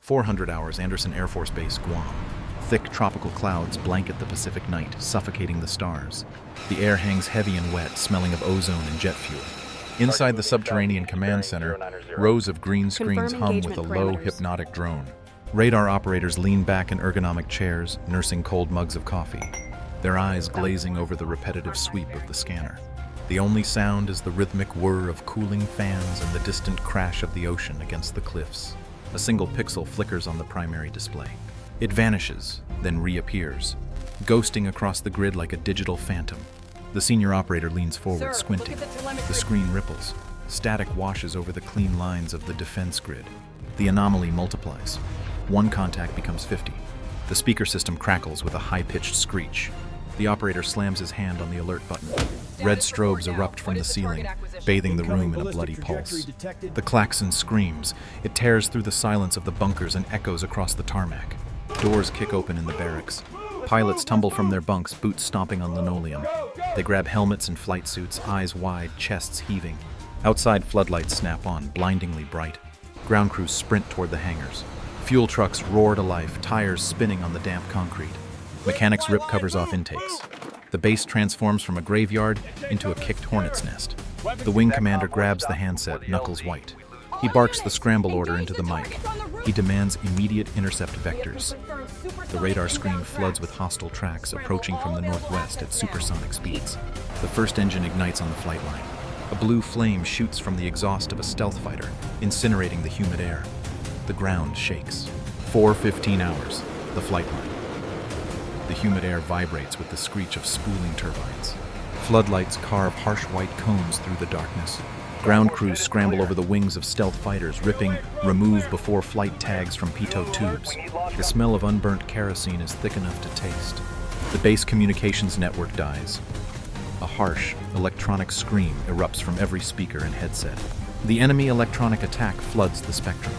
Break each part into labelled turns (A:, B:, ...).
A: 400 hours, Andersen Air Force Base, Guam. Thick tropical clouds blanket the Pacific night, suffocating the stars. The air hangs heavy and wet, smelling of ozone and jet fuel. Inside the subterranean command center, rows of green screens hum with a low, hypnotic drone. Radar operators lean back in ergonomic chairs, nursing cold mugs of coffee, their eyes glazing over the repetitive sweep of the scanner. The only sound is the rhythmic whir of cooling fans and the distant crash of the ocean against the cliffs. A single pixel flickers on the primary display. It vanishes, then reappears, ghosting across the grid like a digital phantom. The senior operator leans forward, squinting. The screen ripples. Static washes over the clean lines of the defense grid. The anomaly multiplies. One contact becomes 50. The speaker system crackles with a high-pitched screech. The operator slams his hand on the alert button. Red strobes erupt from the ceiling, bathing the room in a bloody pulse. The klaxon screams. It tears through the silence of the bunkers and echoes across the tarmac. Doors kick open in the barracks. Pilots tumble from their bunks, boots stomping on linoleum. They grab helmets and flight suits, eyes wide, chests heaving. Outside, floodlights snap on, blindingly bright. Ground crews sprint toward the hangars. Fuel trucks roar to life, tires spinning on the damp concrete. Mechanics rip covers off intakes. The base transforms from a graveyard into a kicked hornet's nest. The wing commander grabs the handset, knuckles white. He barks the scramble order into the mic. He demands immediate intercept vectors. The radar screen floods with hostile tracks approaching from the northwest at supersonic speeds. The first engine ignites on the flight line. A blue flame shoots from the exhaust of a stealth fighter, incinerating the humid air. The ground shakes. 4:15 hours, the flight line. The humid air vibrates with the screech of spooling turbines. Floodlights carve harsh white cones through the darkness. Ground crews scramble over the wings of stealth fighters, ripping remove before flight tags from pitot tubes. The smell of unburnt kerosene is thick enough to taste. The base communications network dies. A harsh, electronic scream erupts from every speaker and headset. The enemy electronic attack floods the spectrum.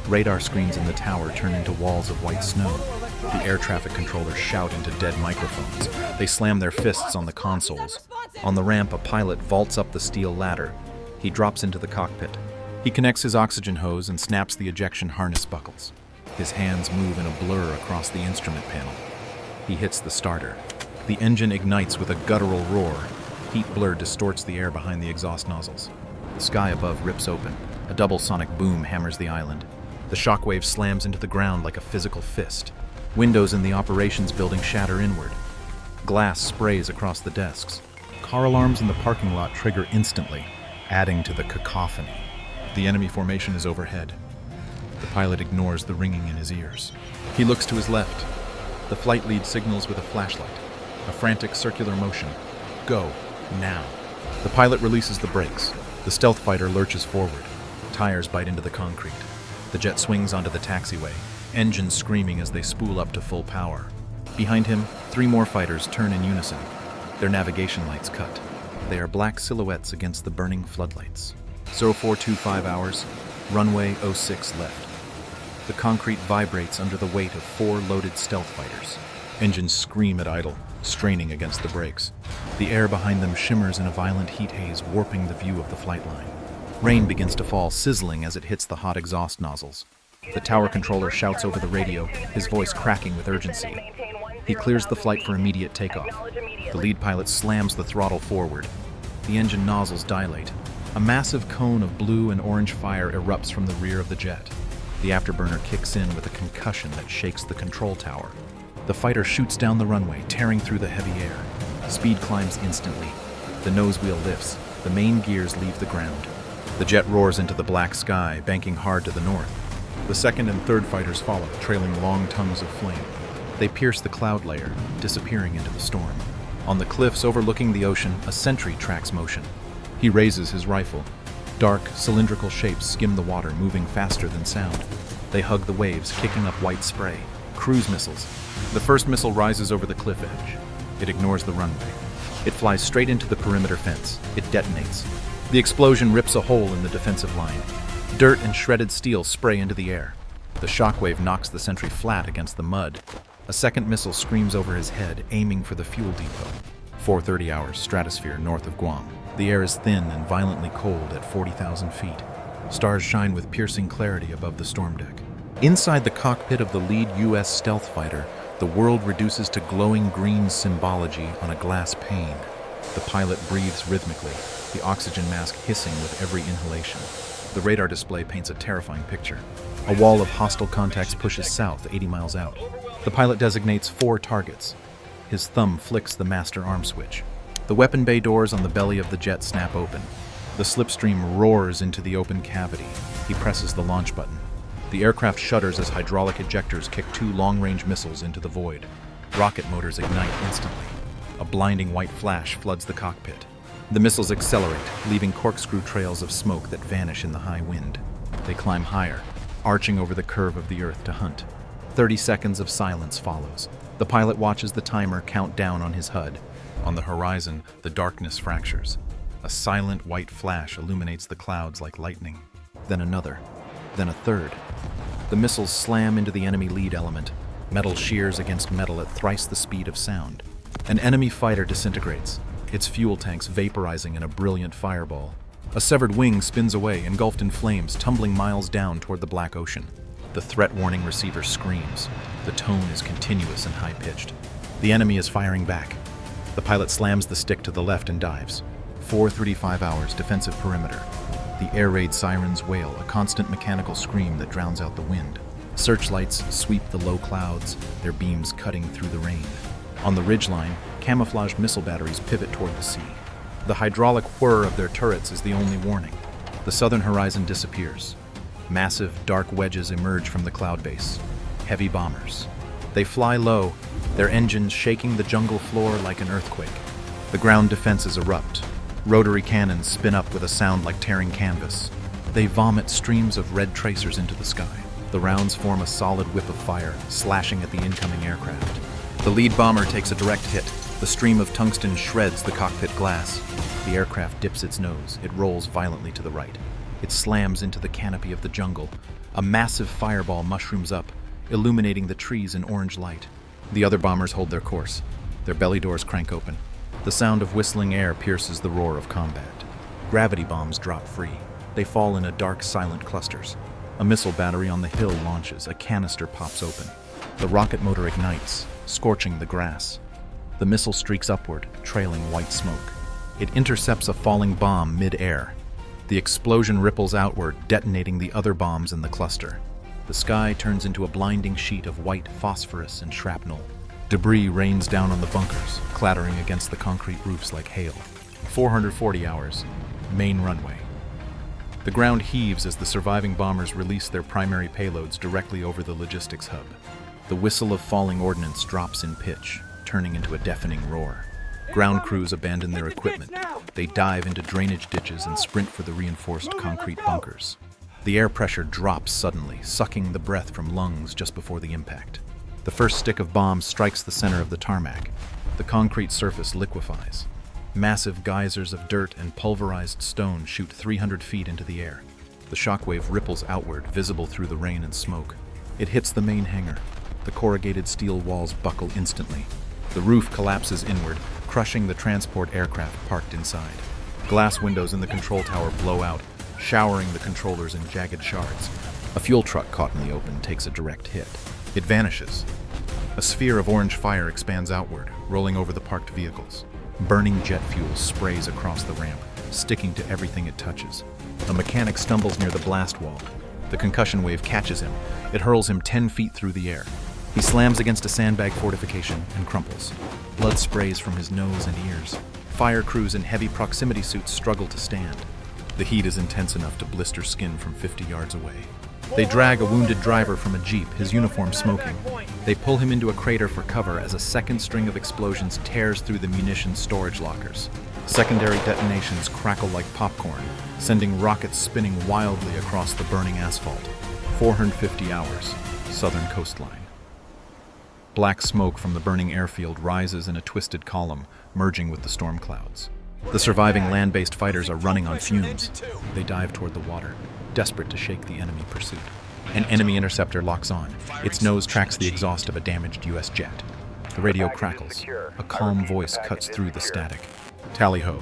A: Radar screens in the tower turn into walls of white snow. The air traffic controllers shout into dead microphones. They slam their fists on the consoles. On the ramp, a pilot vaults up the steel ladder. He drops into the cockpit. He connects his oxygen hose and snaps the ejection harness buckles. His hands move in a blur across the instrument panel. He hits the starter. The engine ignites with a guttural roar. Heat blur distorts the air behind the exhaust nozzles. The sky above rips open. A double sonic boom hammers the island. The shockwave slams into the ground like a physical fist. Windows in the operations building shatter inward. Glass sprays across the desks. Car alarms in the parking lot trigger instantly, adding to the cacophony. The enemy formation is overhead. The pilot ignores the ringing in his ears. He looks to his left. The flight lead signals with a flashlight. A frantic circular motion. Go, now. The pilot releases the brakes. The stealth fighter lurches forward. Tires bite into the concrete. The jet swings onto the taxiway, engines screaming as they spool up to full power. Behind him, 3 more fighters turn in unison. Their navigation lights cut. They are black silhouettes against the burning floodlights. 0425 hours, runway 06 left. The concrete vibrates under the weight of 4 loaded stealth fighters. Engines scream at idle, straining against the brakes. The air behind them shimmers in a violent heat haze, warping the view of the flight line. Rain begins to fall, sizzling as it hits the hot exhaust nozzles. The tower controller shouts over the radio, his voice cracking with urgency. He clears the flight for immediate takeoff. The lead pilot slams the throttle forward. The engine nozzles dilate. A massive cone of blue and orange fire erupts from the rear of the jet. The afterburner kicks in with a concussion that shakes the control tower. The fighter shoots down the runway, tearing through the heavy air. Speed climbs instantly. The nose wheel lifts. The main gears leave the ground. The jet roars into the black sky, banking hard to the north. The second and third fighters follow, trailing long tongues of flame. They pierce the cloud layer, disappearing into the storm. On the cliffs overlooking the ocean, a sentry tracks motion. He raises his rifle. Dark, cylindrical shapes skim the water, moving faster than sound. They hug the waves, kicking up white spray. Cruise missiles. The first missile rises over the cliff edge. It ignores the runway. It flies straight into the perimeter fence. It detonates. The explosion rips a hole in the defensive line. Dirt and shredded steel spray into the air. The shockwave knocks the sentry flat against the mud. A second missile screams over his head, aiming for the fuel depot. 4:30 hours, stratosphere north of Guam. The air is thin and violently cold at 40,000 feet. Stars shine with piercing clarity above the storm deck. Inside the cockpit of the lead U.S. stealth fighter, the world reduces to glowing green symbology on a glass pane. The pilot breathes rhythmically, the oxygen mask hissing with every inhalation. The radar display paints a terrifying picture. A wall of hostile contacts pushes south 80 miles out. The pilot designates 4 targets. His thumb flicks the master arm switch. The weapon bay doors on the belly of the jet snap open. The slipstream roars into the open cavity. He presses the launch button. The aircraft shudders as hydraulic ejectors kick 2 long-range missiles into the void. Rocket motors ignite instantly. A blinding white flash floods the cockpit. The missiles accelerate, leaving corkscrew trails of smoke that vanish in the high wind. They climb higher, arching over the curve of the Earth to hunt. 30 seconds of silence follows. The pilot watches the timer count down on his HUD. On the horizon, the darkness fractures. A silent white flash illuminates the clouds like lightning. Then another. Then a third. The missiles slam into the enemy lead element. Metal shears against metal at thrice the speed of sound. An enemy fighter disintegrates, its fuel tanks vaporizing in a brilliant fireball. A severed wing spins away, engulfed in flames, tumbling miles down toward the black ocean. The threat warning receiver screams. The tone is continuous and high-pitched. The enemy is firing back. The pilot slams the stick to the left and dives. 4:35 hours, defensive perimeter. The air raid sirens wail, a constant mechanical scream that drowns out the wind. Searchlights sweep the low clouds, their beams cutting through the rain. On the ridgeline, camouflaged missile batteries pivot toward the sea. The hydraulic whir of their turrets is the only warning. The southern horizon disappears. Massive, dark wedges emerge from the cloud base. Heavy bombers. They fly low, their engines shaking the jungle floor like an earthquake. The ground defenses erupt. Rotary cannons spin up with a sound like tearing canvas. They vomit streams of red tracers into the sky. The rounds form a solid whip of fire, slashing at the incoming aircraft. The lead bomber takes a direct hit. The stream of tungsten shreds the cockpit glass. The aircraft dips its nose. It rolls violently to the right. It slams into the canopy of the jungle. A massive fireball mushrooms up, illuminating the trees in orange light. The other bombers hold their course. Their belly doors crank open. The sound of whistling air pierces the roar of combat. Gravity bombs drop free. They fall in a dark, silent clusters. A missile battery on the hill launches. A canister pops open. The rocket motor ignites, scorching the grass. The missile streaks upward, trailing white smoke. It intercepts a falling bomb mid-air. The explosion ripples outward, detonating the other bombs in the cluster. The sky turns into a blinding sheet of white phosphorus and shrapnel. Debris rains down on the bunkers, clattering against the concrete roofs like hail. 440 hours, main runway. The ground heaves as the surviving bombers release their primary payloads directly over the logistics hub. The whistle of falling ordnance drops in pitch, turning into a deafening roar. Ground crews abandon their equipment. They dive into drainage ditches and sprint for the reinforced concrete bunkers. The air pressure drops suddenly, sucking the breath from lungs just before the impact. The first stick of bombs strikes the center of the tarmac. The concrete surface liquefies. Massive geysers of dirt and pulverized stone shoot 300 feet into the air. The shockwave ripples outward, visible through the rain and smoke. It hits the main hangar. The corrugated steel walls buckle instantly. The roof collapses inward, crushing the transport aircraft parked inside. Glass windows in the control tower blow out, showering the controllers in jagged shards. A fuel truck caught in the open takes a direct hit. It vanishes. A sphere of orange fire expands outward, rolling over the parked vehicles. Burning jet fuel sprays across the ramp, sticking to everything it touches. A mechanic stumbles near the blast wall. The concussion wave catches him. It hurls him 10 feet through the air. He slams against a sandbag fortification and crumples. Blood sprays from his nose and ears. Fire crews in heavy proximity suits struggle to stand. The heat is intense enough to blister skin from 50 yards away. They drag a wounded driver from a jeep, his uniform smoking. They pull him into a crater for cover as a second string of explosions tears through the munitions storage lockers. Secondary detonations crackle like popcorn, sending rockets spinning wildly across the burning asphalt. 450 hours, southern coastline. Black smoke from the burning airfield rises in a twisted column, merging with the storm clouds. The surviving land-based fighters are running on fumes. They dive toward the water, desperate to shake the enemy pursuit. An enemy interceptor locks on. Its nose tracks the exhaust of a damaged U.S. jet. The radio crackles. A calm voice cuts through the static. Tally-ho.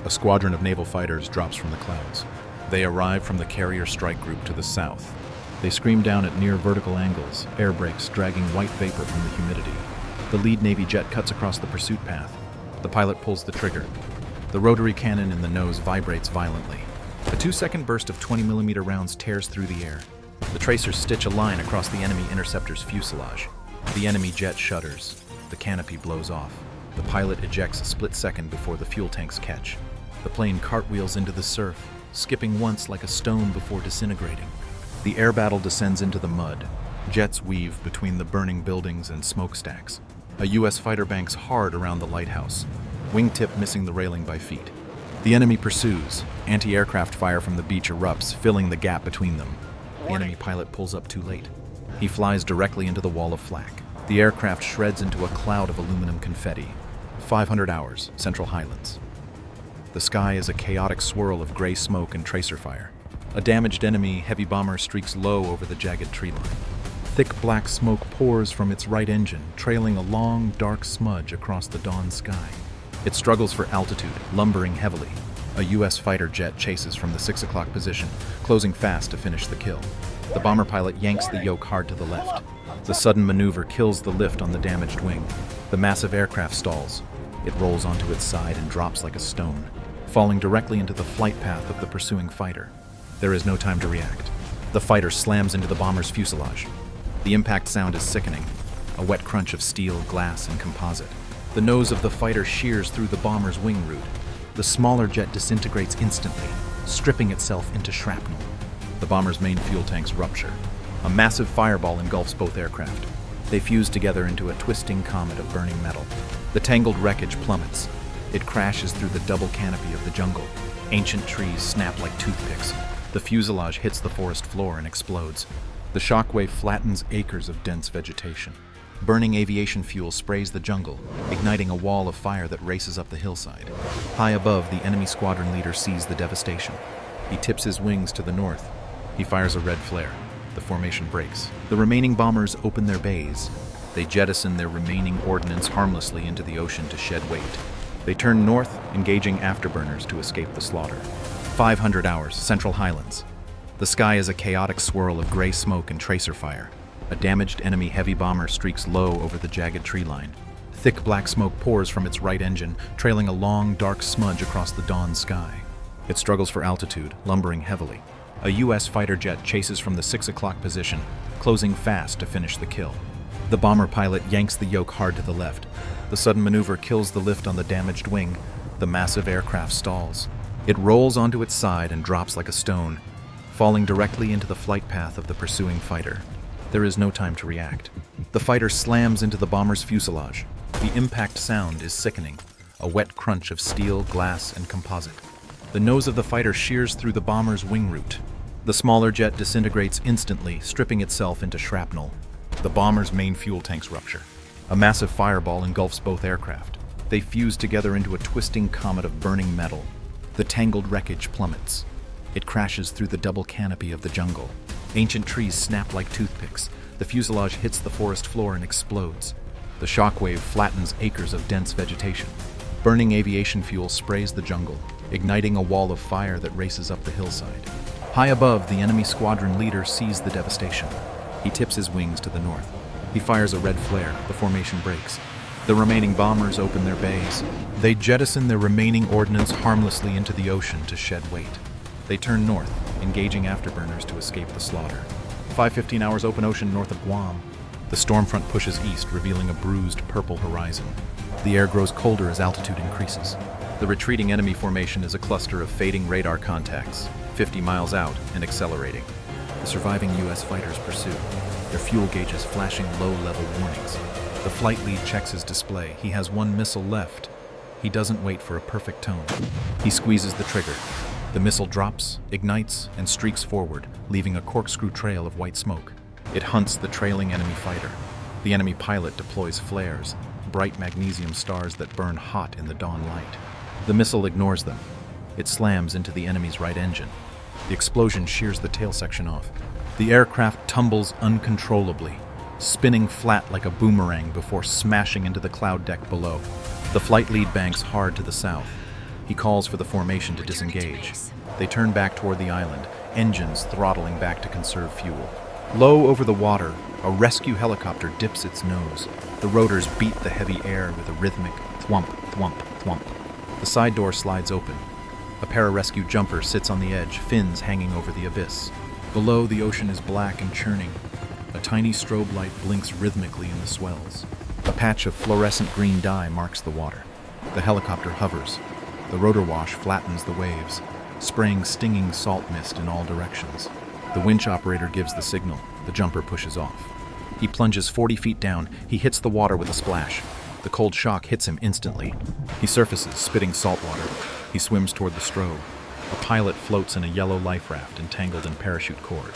A: A squadron of naval fighters drops from the clouds. They arrive from the carrier strike group to the south. They scream down at near vertical angles, air brakes dragging white vapor from the humidity. The lead Navy jet cuts across the pursuit path. The pilot pulls the trigger. The rotary cannon in the nose vibrates violently. A 2-second burst of 20mm rounds tears through the air. The tracers stitch a line across the enemy interceptor's fuselage. The enemy jet shudders. The canopy blows off. The pilot ejects a split second before the fuel tanks catch. The plane cartwheels into the surf, skipping once like a stone before disintegrating. The air battle descends into the mud. Jets weave between the burning buildings and smokestacks. A U.S. fighter banks hard around the lighthouse, wingtip missing the railing by feet. The enemy pursues. Anti-aircraft fire from the beach erupts, filling the gap between them. The enemy pilot pulls up too late. He flies directly into the wall of flak. The aircraft shreds into a cloud of aluminum confetti. 500 hours, Central Highlands. The sky is a chaotic swirl of gray smoke and tracer fire. A damaged enemy heavy bomber streaks low over the jagged tree line. Thick black smoke pours from its right engine, trailing a long, dark smudge across the dawn sky. It struggles for altitude, lumbering heavily. A U.S. fighter jet chases from the 6 o'clock position, closing fast to finish the kill. The bomber pilot yanks the yoke hard to the left. The sudden maneuver kills the lift on the damaged wing. The massive aircraft stalls. It rolls onto its side and drops like a stone, falling directly into the flight path of the pursuing fighter. There is no time to react. The fighter slams into the bomber's fuselage. The impact sound is sickening, a wet crunch of steel, glass, and composite. The nose of the fighter shears through the bomber's wing root. The smaller jet disintegrates instantly, stripping itself into shrapnel. The bomber's main fuel tanks rupture. A massive fireball engulfs both aircraft. They fuse together into a twisting comet of burning metal. The tangled wreckage plummets. It crashes through the double canopy of the jungle. Ancient trees snap like toothpicks. The fuselage hits the forest floor and explodes. The shockwave flattens acres of dense vegetation. Burning aviation fuel sprays the jungle, igniting a wall of fire that races up the hillside. High above, the enemy squadron leader sees the devastation. He tips his wings to the north. He fires a red flare. The formation breaks. The remaining bombers open their bays. They jettison their remaining ordnance harmlessly into the ocean to shed weight. They turn north, engaging afterburners to escape the slaughter. 500 hours, Central Highlands. The sky is a chaotic swirl of gray smoke and tracer fire. A damaged enemy heavy bomber streaks low over the jagged tree line. Thick black smoke pours from its right engine, trailing a long, dark smudge across the dawn sky. It struggles for altitude, lumbering heavily. A U.S. fighter jet chases from the 6 o'clock position, closing fast to finish the kill. The bomber pilot yanks the yoke hard to the left. The sudden maneuver kills the lift on the damaged wing. The massive aircraft stalls. It rolls onto its side and drops like a stone, falling directly into the flight path of the pursuing fighter. There is no time to react. The fighter slams into the bomber's fuselage. The impact sound is sickening, a wet crunch of steel, glass, and composite. The nose of the fighter shears through the bomber's wing root. The smaller jet disintegrates instantly, stripping itself into shrapnel. The bomber's main fuel tanks rupture. A massive fireball engulfs both aircraft. They fuse together into a twisting comet of burning metal. The tangled wreckage plummets. It crashes through the double canopy of the jungle. Ancient trees snap like toothpicks. The fuselage hits the forest floor and explodes. The shockwave flattens acres of dense vegetation. Burning aviation fuel sprays the jungle, igniting a wall of fire that races up the hillside. High above, the enemy squadron leader sees the devastation. He tips his wings to the north. He fires a red flare. The formation breaks. The remaining bombers open their bays. They jettison their remaining ordnance harmlessly into the ocean to shed weight. They turn north, engaging afterburners to escape the slaughter. 5:15 hours open ocean north of Guam. The storm front pushes east, revealing a bruised purple horizon. The air grows colder as altitude increases. The retreating enemy formation is a cluster of fading radar contacts, 50 miles out and accelerating. The surviving U.S. fighters pursue, their fuel gauges flashing low-level warnings. The flight lead checks his display. He has one missile left. He doesn't wait for a perfect tone. He squeezes the trigger. The missile drops, ignites, and streaks forward, leaving a corkscrew trail of white smoke. It hunts the trailing enemy fighter. The enemy pilot deploys flares, bright magnesium stars that burn hot in the dawn light. The missile ignores them. It slams into the enemy's right engine. The explosion shears the tail section off. The aircraft tumbles uncontrollably, spinning flat like a boomerang before smashing into the cloud deck below. The flight lead banks hard to the south. He calls for the formation to disengage. They turn back toward the island, engines throttling back to conserve fuel. Low over the water, a rescue helicopter dips its nose. The rotors beat the heavy air with a rhythmic thwump, thwump, thwump. The side door slides open. A pararescue jumper sits on the edge, fins hanging over the abyss. Below, the ocean is black and churning. A tiny strobe light blinks rhythmically in the swells. A patch of fluorescent green dye marks the water. The helicopter hovers. The rotor wash flattens the waves, spraying stinging salt mist in all directions. The winch operator gives the signal. The jumper pushes off. He plunges 40 feet down. He hits the water with a splash. The cold shock hits him instantly. He surfaces, spitting salt water. He swims toward the strobe. A pilot floats in a yellow life raft entangled in parachute cord.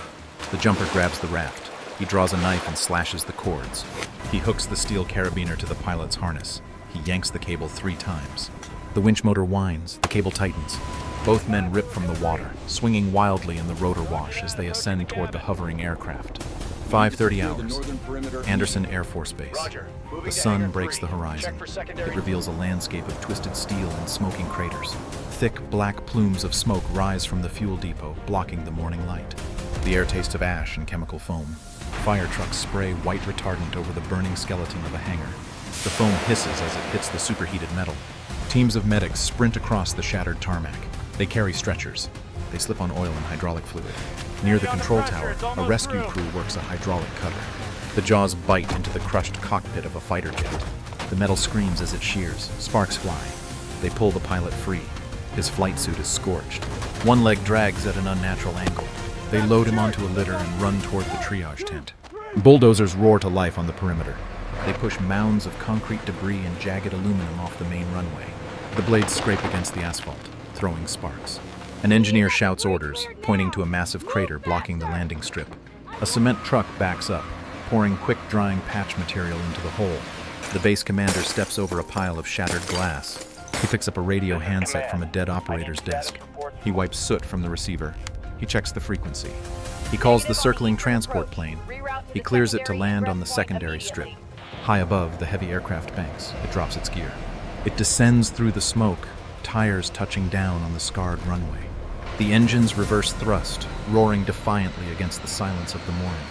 A: The jumper grabs the raft. He draws a knife and slashes the cords. He hooks the steel carabiner to the pilot's harness. He yanks the cable 3 times. The winch motor whines. The cable tightens. Both men rip from the water, swinging wildly in the rotor wash as they ascend toward the hovering aircraft. 5:30 hours. Anderson Air Force Base. The sun breaks the horizon. It reveals a landscape of twisted steel and smoking craters. Thick black plumes of smoke rise from the fuel depot, blocking the morning light. The air tastes of ash and chemical foam. Fire trucks spray white retardant over the burning skeleton of a hangar. The foam hisses as it hits the superheated metal. Teams of medics sprint across the shattered tarmac. They carry stretchers. They slip on oil and hydraulic fluid. Near the control tower, a rescue crew works a hydraulic cutter. The jaws bite into the crushed cockpit of a fighter jet. The metal screams as it shears. Sparks fly. They pull the pilot free. His flight suit is scorched. One leg drags at an unnatural angle. They load him onto a litter and run toward the triage tent. Bulldozers roar to life on the perimeter. They push mounds of concrete debris and jagged aluminum off the main runway. The blades scrape against the asphalt, throwing sparks. An engineer shouts orders, pointing to a massive crater blocking the landing strip. A cement truck backs up, pouring quick-drying patch material into the hole. The base commander steps over a pile of shattered glass. He picks up a radio handset from a dead operator's desk. He wipes soot from the receiver. He checks the frequency. He calls the circling transport plane. He clears it to land on the secondary strip. High above, the heavy aircraft banks. It drops its gear. It descends through the smoke, tires touching down on the scarred runway. The engines reverse thrust, roaring defiantly against the silence of the morning.